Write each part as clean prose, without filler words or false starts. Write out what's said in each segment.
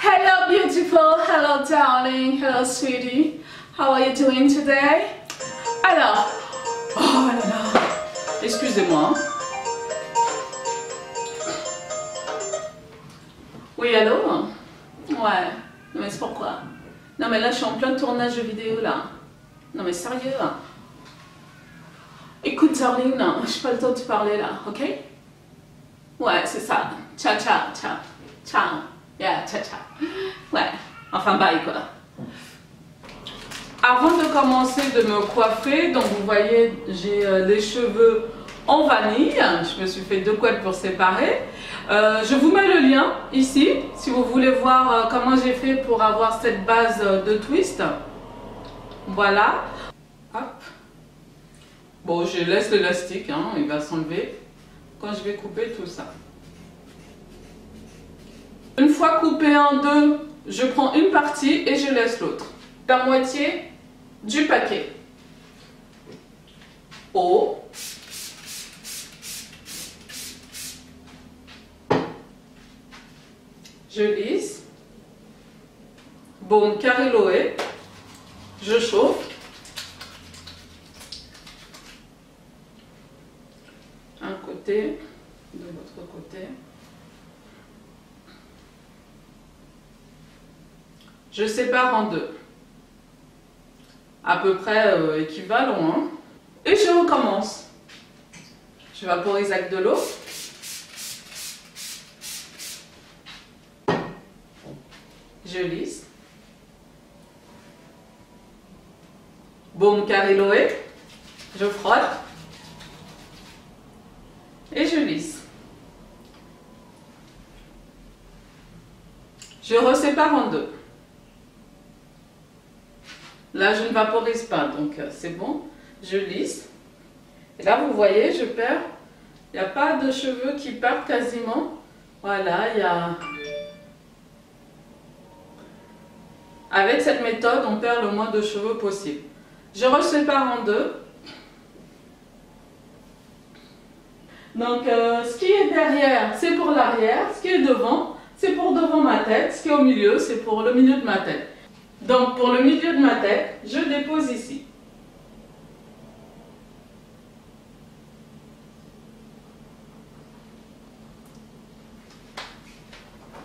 Hello beautiful, hello darling, hello sweetie. How are you doing today? Alors, oh là là, excusez-moi. Oui, allô? Ouais, non mais c'est pourquoi? Non mais là je suis en plein tournage de vidéo là. Non mais sérieux? Écoute darling, j'ai pas le temps de te parler là, ok? Ouais, c'est ça. Ciao, ciao, ciao. Ciao. Yeah, ciao, ciao. Ouais, enfin bye quoi. Avant de commencer de me coiffer, donc vous voyez, j'ai les cheveux en vanille. Je me suis fait 2 couettes pour séparer. Je vous mets le lien ici, si vous voulez voir comment j'ai fait pour avoir cette base de twist. Voilà. Hop. Bon, je laisse l'élastique, hein, il va s'enlever quand je vais couper tout ça. Une fois coupé en 2, je prends une partie et je laisse l'autre. La moitié du paquet. Haut. Je lisse. Baume Cariloé. Je chauffe. Un côté, de l'autre côté. Je sépare en 2. À peu près équivalent. Hein. Et je recommence. Je vaporise avec de l'eau. Je lisse. Baume Cariloé. Je frotte. Et je lisse. Je resépare en 2. Là, je ne vaporise pas, donc c'est bon. Je lisse. Et là, vous voyez, je perds. Il n'y a pas de cheveux qui partent quasiment. Voilà, il y a... Avec cette méthode, on perd le moins de cheveux possible. Je resépare en 2. Donc, ce qui est derrière, c'est pour l'arrière. Ce qui est devant, c'est pour devant ma tête. Ce qui est au milieu, c'est pour le milieu de ma tête. Donc, pour le milieu de ma tête, je dépose ici.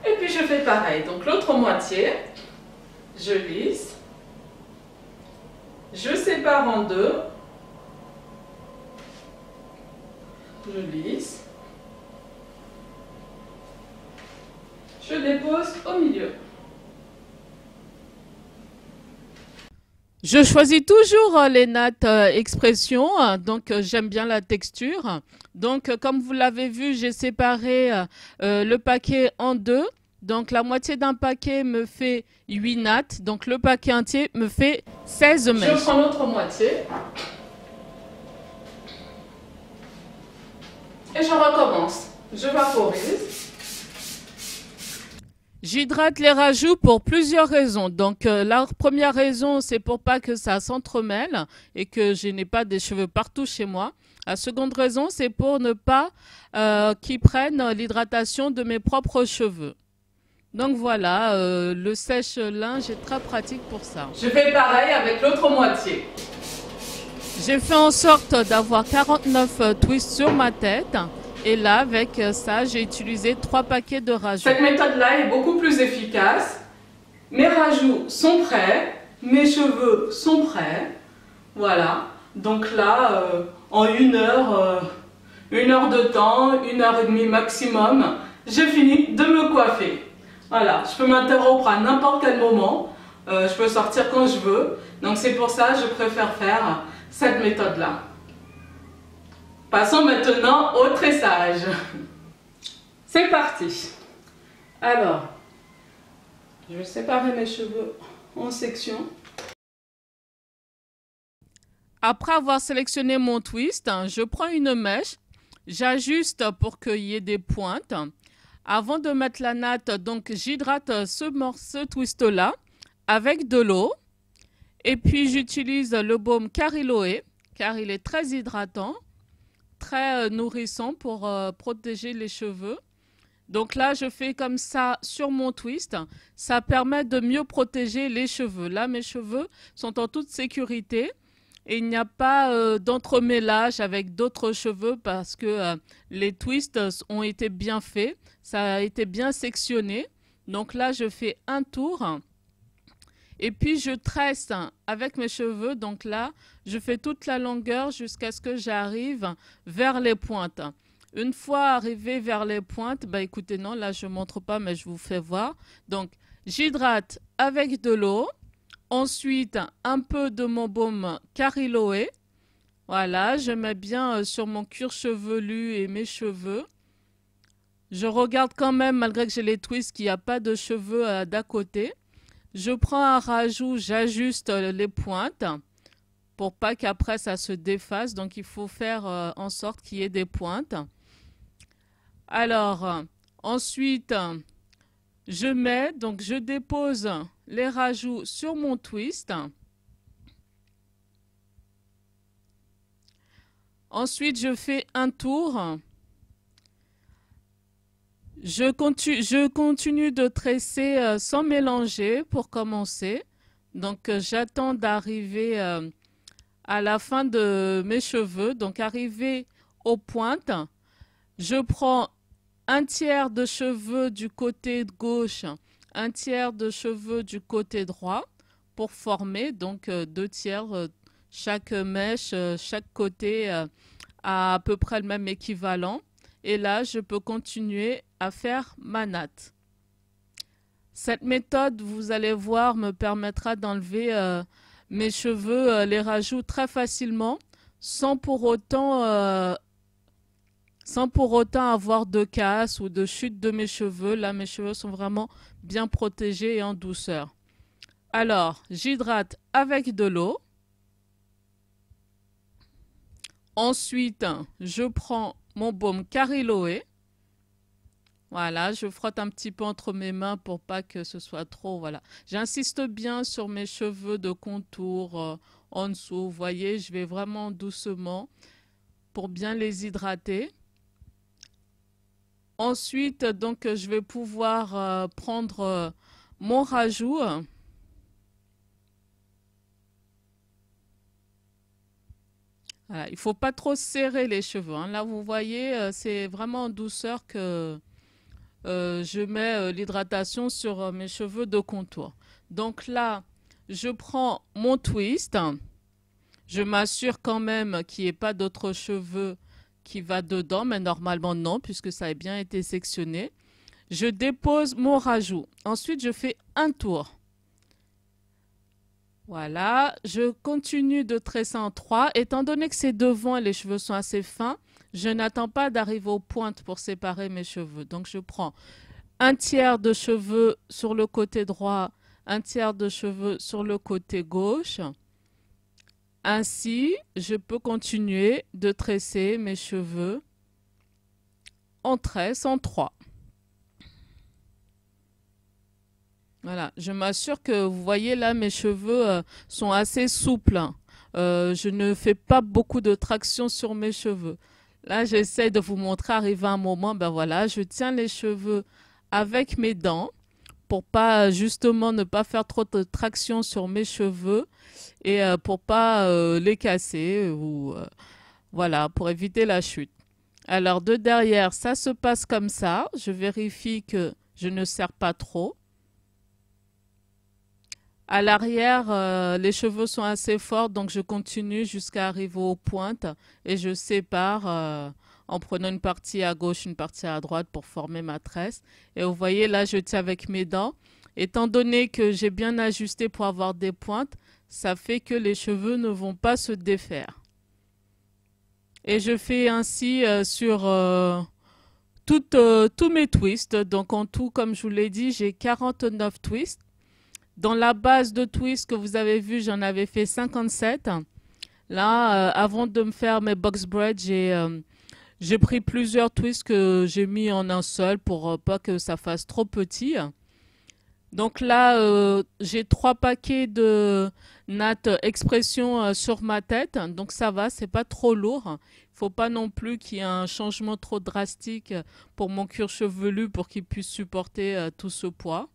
Et puis, je fais pareil. Donc, l'autre moitié, je lisse. Je sépare en 2. Je lisse. Je dépose au milieu. Je choisis toujours les nattes expression, donc j'aime bien la texture. Donc comme vous l'avez vu, j'ai séparé le paquet en 2. Donc la moitié d'un paquet me fait 8 nattes, donc le paquet entier me fait 16 mèches. Je prends l'autre moitié. Et je recommence. Je vaporise. J'hydrate les rajouts pour plusieurs raisons. Donc la première raison, c'est pour pas que ça s'entremêle et que je n'ai pas des cheveux partout chez moi. La seconde raison, c'est pour ne pas qu'ils prennent l'hydratation de mes propres cheveux. Donc voilà, le sèche-linge est très pratique pour ça. Je fais pareil avec l'autre moitié. J'ai fait en sorte d'avoir 49 twists sur ma tête. Et là, avec ça, j'ai utilisé 3 paquets de rajouts. Cette méthode-là est beaucoup plus efficace. Mes rajouts sont prêts. Mes cheveux sont prêts. Voilà. Donc là, en 1 heure, 1 heure de temps, 1 heure et demie maximum, j'ai fini de me coiffer. Voilà. Je peux m'interrompre à n'importe quel moment. Je peux sortir quand je veux. Donc c'est pour ça que je préfère faire cette méthode-là. Passons maintenant au tressage. C'est parti. Alors, je vais séparer mes cheveux en sections. Après avoir sélectionné mon twist, je prends une mèche, j'ajuste pour qu'il y ait des pointes. Avant de mettre la natte, donc j'hydrate ce twist-là avec de l'eau. Et puis j'utilise le baume Cariloé, car il est très hydratant. Très nourrissant pour protéger les cheveux. Donc là, je fais comme ça sur mon twist. Ça permet de mieux protéger les cheveux. Là, mes cheveux sont en toute sécurité. Et il n'y a pas d'entremêlage avec d'autres cheveux parce que les twists ont été bien faits. Ça a été bien sectionné. Donc là, je fais un tour. Et puis, je tresse avec mes cheveux. Donc là, je fais toute la longueur jusqu'à ce que j'arrive vers les pointes. Une fois arrivé vers les pointes, bah écoutez, non, là, je ne montre pas, mais je vous fais voir. Donc, j'hydrate avec de l'eau. Ensuite, un peu de mon baume Cariloé. Voilà, je mets bien sur mon cuir chevelu et mes cheveux. Je regarde quand même, malgré que j'ai les twists, qu'il n'y a pas de cheveux d'à côté. Je prends un rajout, j'ajuste les pointes pour pas qu'après ça se défasse. Donc, il faut faire en sorte qu'il y ait des pointes. Alors, ensuite, je dépose les rajouts sur mon twist. Ensuite, je fais un tour. Je continue de tresser sans mélanger pour commencer. Donc, j'attends d'arriver à la fin de mes cheveux. Donc, arrivé aux pointes, je prends un tiers de cheveux du côté gauche, un tiers de cheveux du côté droit pour former donc 2 tiers chaque mèche, chaque côté à peu près le même équivalent. Et là, je peux continuer à faire ma natte. Cette méthode, vous allez voir, me permettra d'enlever mes cheveux, les rajouts très facilement sans pour autant avoir de casse ou de chute de mes cheveux. Là, mes cheveux sont vraiment bien protégés et en douceur. Alors, j'hydrate avec de l'eau. Ensuite, je prends mon baume Cariloé. Voilà, je frotte un petit peu entre mes mains pour pas que ce soit trop. Voilà, j'insiste bien sur mes cheveux de contour en dessous. Vous voyez, je vais vraiment doucement pour bien les hydrater. Ensuite, donc, je vais pouvoir prendre mon rajout. Voilà, il ne faut pas trop serrer les cheveux, hein. Là, vous voyez, c'est vraiment en douceur que je mets l'hydratation sur mes cheveux de contour. Donc là, je prends mon twist. Je m'assure quand même qu'il n'y ait pas d'autres cheveux qui va dedans, mais normalement non, puisque ça a bien été sectionné. Je dépose mon rajout. Ensuite, je fais un tour. Voilà, je continue de tresser en 3. Étant donné que c'est devant et les cheveux sont assez fins, je n'attends pas d'arriver aux pointes pour séparer mes cheveux. Donc, je prends un tiers de cheveux sur le côté droit, un tiers de cheveux sur le côté gauche. Ainsi, je peux continuer de tresser mes cheveux en tresse en 3. Voilà, je m'assure que vous voyez là, mes cheveux sont assez souples. Je ne fais pas beaucoup de traction sur mes cheveux. Là, j'essaie de vous montrer, arrivé à un moment, ben voilà, je tiens les cheveux avec mes dents pour pas justement ne pas faire trop de traction sur mes cheveux et pour pas les casser ou voilà, pour éviter la chute. Alors de derrière, ça se passe comme ça. Je vérifie que je ne serre pas trop. À l'arrière, les cheveux sont assez forts, donc je continue jusqu'à arriver aux pointes et je sépare en prenant une partie à gauche, une partie à droite pour former ma tresse. Et vous voyez, là, je tiens avec mes dents. Étant donné que j'ai bien ajusté pour avoir des pointes, ça fait que les cheveux ne vont pas se défaire. Et je fais ainsi sur tous mes twists. Donc en tout, comme je vous l'ai dit, j'ai 49 twists. Dans la base de twist que vous avez vu, j'en avais fait 57. Là, avant de me faire mes box braids, j'ai pris plusieurs twists que j'ai mis en un seul pour pas que ça fasse trop petit. Donc là, j'ai 3 paquets de nattes expression sur ma tête. Donc ça va, c'est pas trop lourd. Il faut pas non plus qu'il y ait un changement trop drastique pour mon cuir chevelu pour qu'il puisse supporter tout ce poids.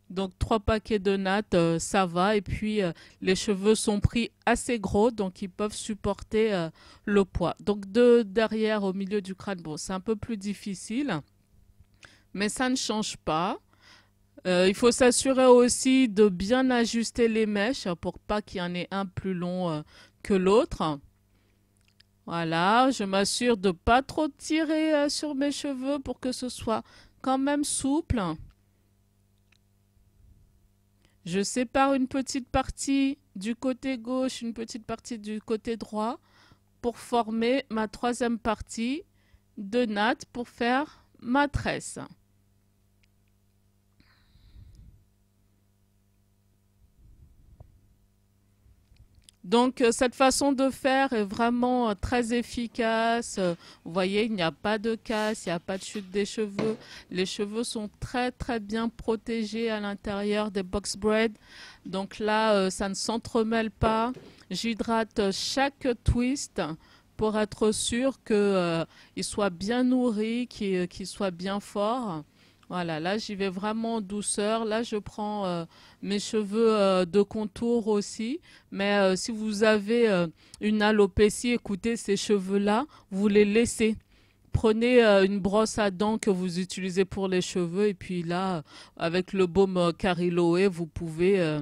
Donc 3 paquets de nattes, ça va. Et puis les cheveux sont pris assez gros, donc ils peuvent supporter le poids. Donc de derrière au milieu du crâne, bon, c'est un peu plus difficile, mais ça ne change pas. Il faut s'assurer aussi de bien ajuster les mèches pour pas qu'il y en ait un plus long que l'autre. Voilà, je m'assure de pas trop tirer sur mes cheveux pour que ce soit quand même souple. Je sépare une petite partie du côté gauche, une petite partie du côté droit pour former ma troisième partie de natte pour faire ma tresse. Donc cette façon de faire est vraiment très efficace. Vous voyez, il n'y a pas de casse, il n'y a pas de chute des cheveux. Les cheveux sont très très bien protégés à l'intérieur des box braids. Donc là, ça ne s'entremêle pas. J'hydrate chaque twist pour être sûr qu'il soit bien nourri, qu'il soit bien fort. Voilà, là j'y vais vraiment en douceur. Là je prends mes cheveux de contour aussi. Mais si vous avez une alopécie, écoutez, ces cheveux-là, vous les laissez. Prenez une brosse à dents que vous utilisez pour les cheveux. Et puis là, avec le baume Cariloé, vous pouvez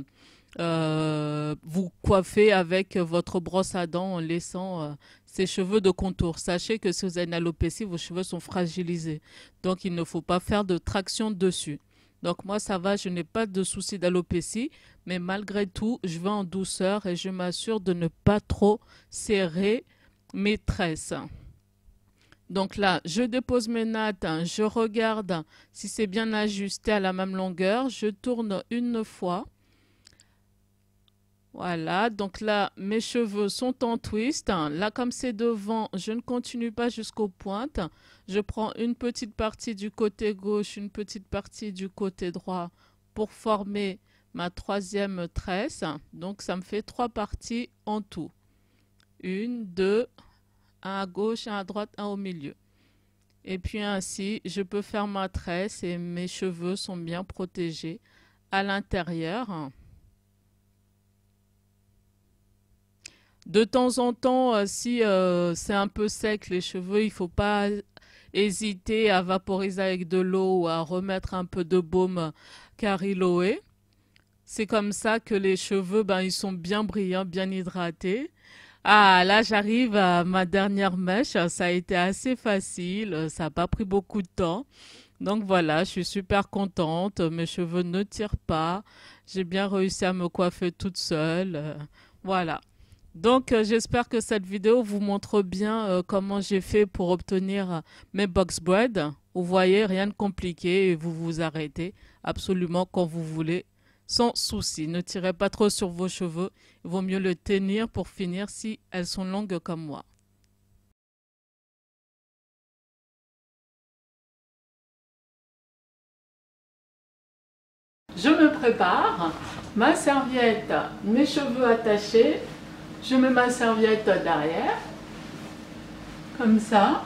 vous coiffer avec votre brosse à dents en laissant ces cheveux de contour. Sachez que si vous avez une alopécie, vos cheveux sont fragilisés. Donc, il ne faut pas faire de traction dessus. Donc, moi, ça va, je n'ai pas de souci d'alopécie. Mais malgré tout, je vais en douceur et je m'assure de ne pas trop serrer mes tresses. Donc là, je dépose mes nattes, je regarde si c'est bien ajusté à la même longueur. Je tourne une fois. Voilà, donc là, mes cheveux sont en twist. Là, comme c'est devant, je ne continue pas jusqu'aux pointes. Je prends une petite partie du côté gauche, une petite partie du côté droit pour former ma troisième tresse. Donc, ça me fait 3 parties en tout. 1, 2, un à gauche, un à droite, un au milieu. Et puis ainsi, je peux faire ma tresse et mes cheveux sont bien protégés à l'intérieur. De temps en temps, si c'est un peu sec les cheveux, il ne faut pas hésiter à vaporiser avec de l'eau ou à remettre un peu de baume Cariloé. C'est comme ça que les cheveux, ben, ils sont bien brillants, bien hydratés. Ah, là, j'arrive à ma dernière mèche. Ça a été assez facile. Ça n'a pas pris beaucoup de temps. Donc voilà, je suis super contente. Mes cheveux ne tirent pas. J'ai bien réussi à me coiffer toute seule. Voilà. Donc, j'espère que cette vidéo vous montre bien comment j'ai fait pour obtenir mes box braids. Vous voyez, rien de compliqué et vous vous arrêtez absolument quand vous voulez, sans souci. Ne tirez pas trop sur vos cheveux. Il vaut mieux le tenir pour finir si elles sont longues comme moi. Je me prépare, ma serviette, mes cheveux attachés. Je mets ma serviette derrière, comme ça,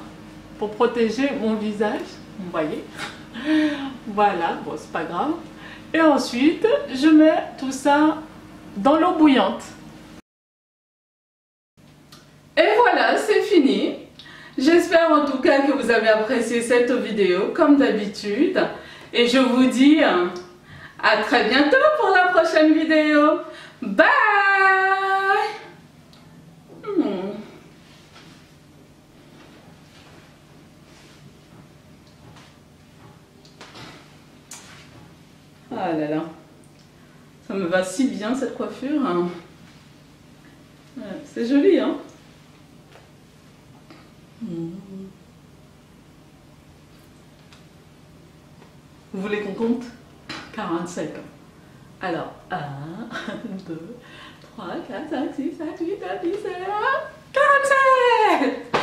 pour protéger mon visage. Vous voyez? Voilà, bon, c'est pas grave. Et ensuite, je mets tout ça dans l'eau bouillante. Et voilà, c'est fini. J'espère en tout cas que vous avez apprécié cette vidéo, comme d'habitude. Et je vous dis à très bientôt pour la prochaine vidéo. Bye! Ah là là, ça me va si bien cette coiffure. Ouais, c'est joli, hein? Vous voulez qu'on compte? 47. Alors, 1, 2, 3, 4, 5, 6, 7, 8, 9, 10, 11, 47!